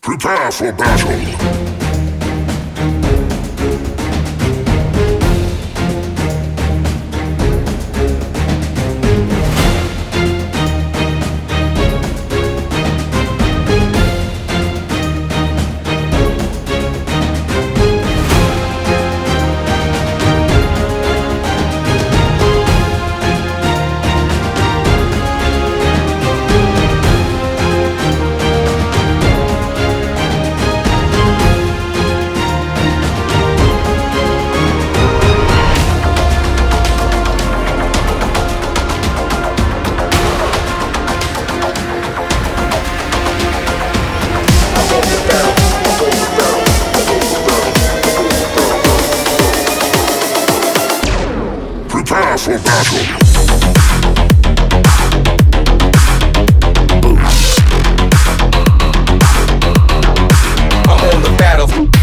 Prepare for battle. Prepare for battle. I'm on the battle.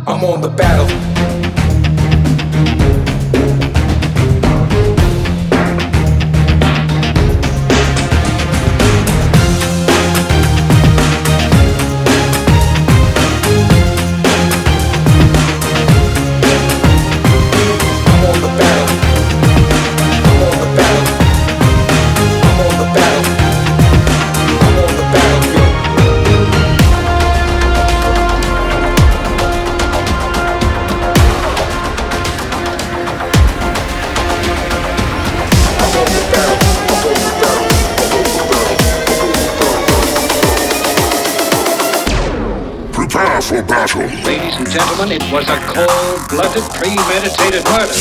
I'm on the battle. Prepare for battle. Ladies and gentlemen, it was a cold-blooded, premeditated murder.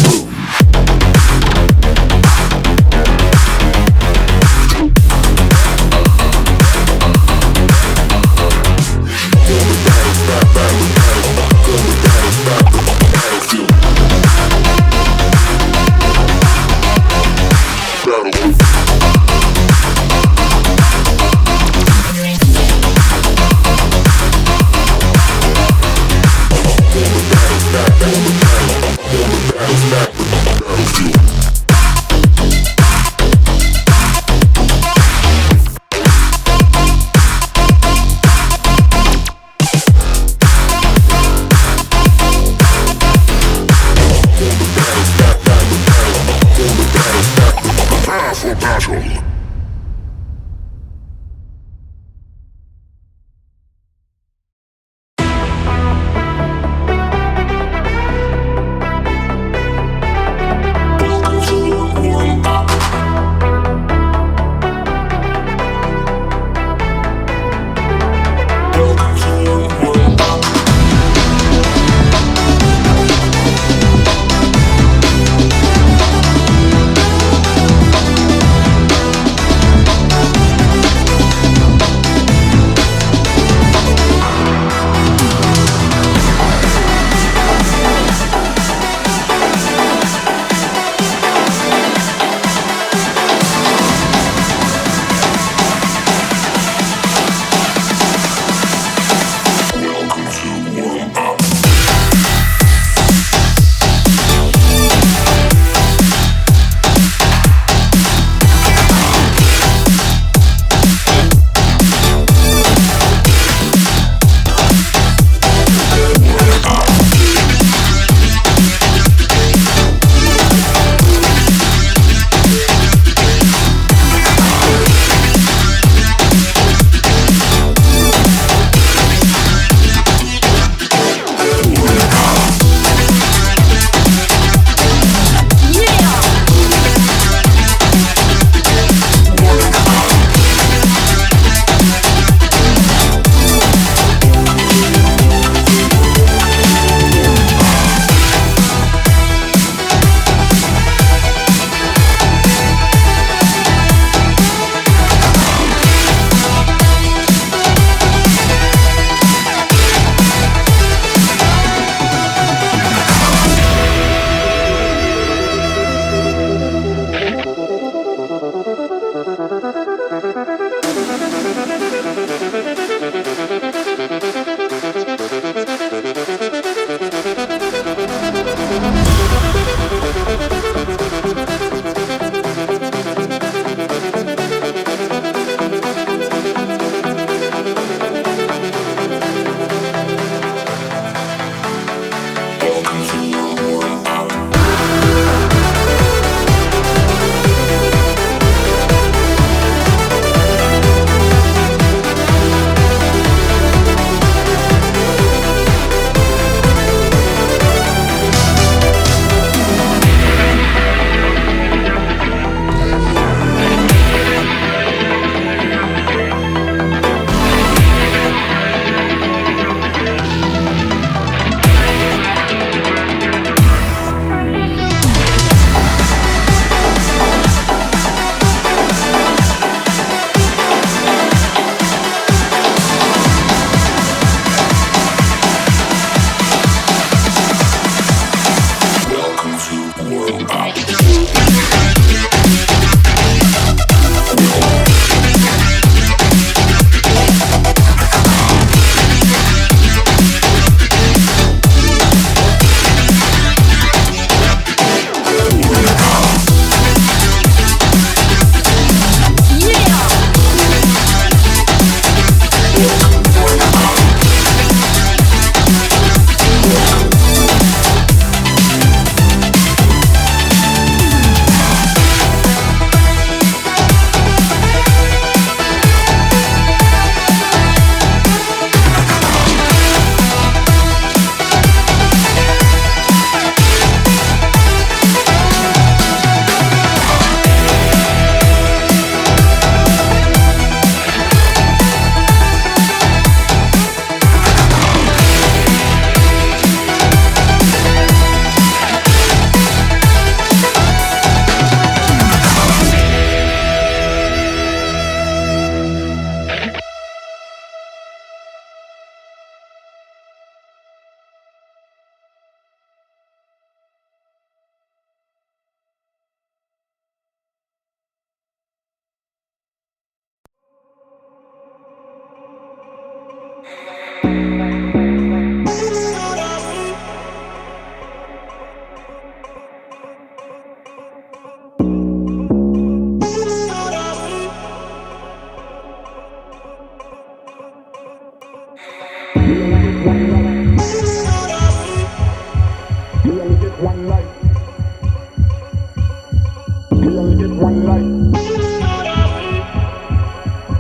one life.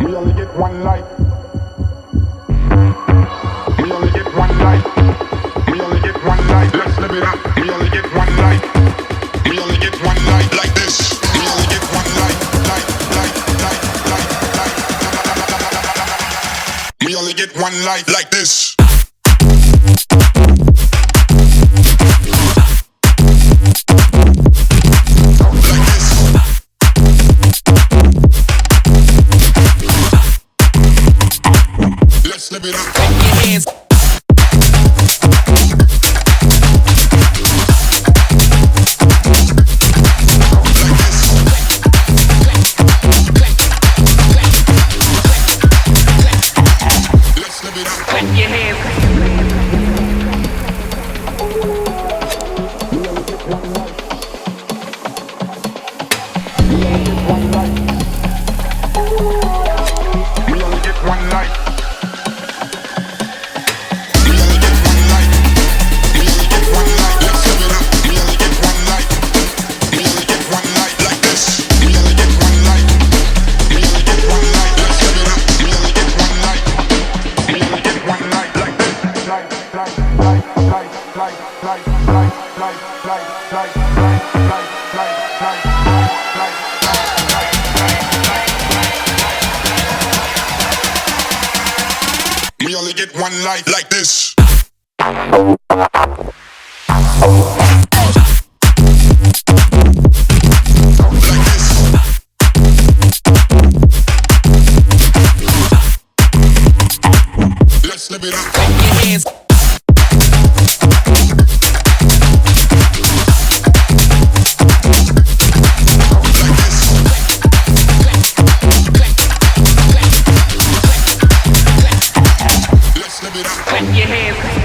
We only get one life. We only get one life. We only get one life. Let's live it up. We only get one life. We only get one life like this. We only get one life. We only get one life like this. Let's live it up. Clap your hands. Clap your hands. We only get one life. We only get one life. We only get one life. Let's live it up. We only get one life. We only get one life like this. We only get one life. We only get one life. Let's live it up. We only get one life. We only get one life like this. We only get one life like this. Let's live it up. Clap your hands. Let's live it up. Clap your hands.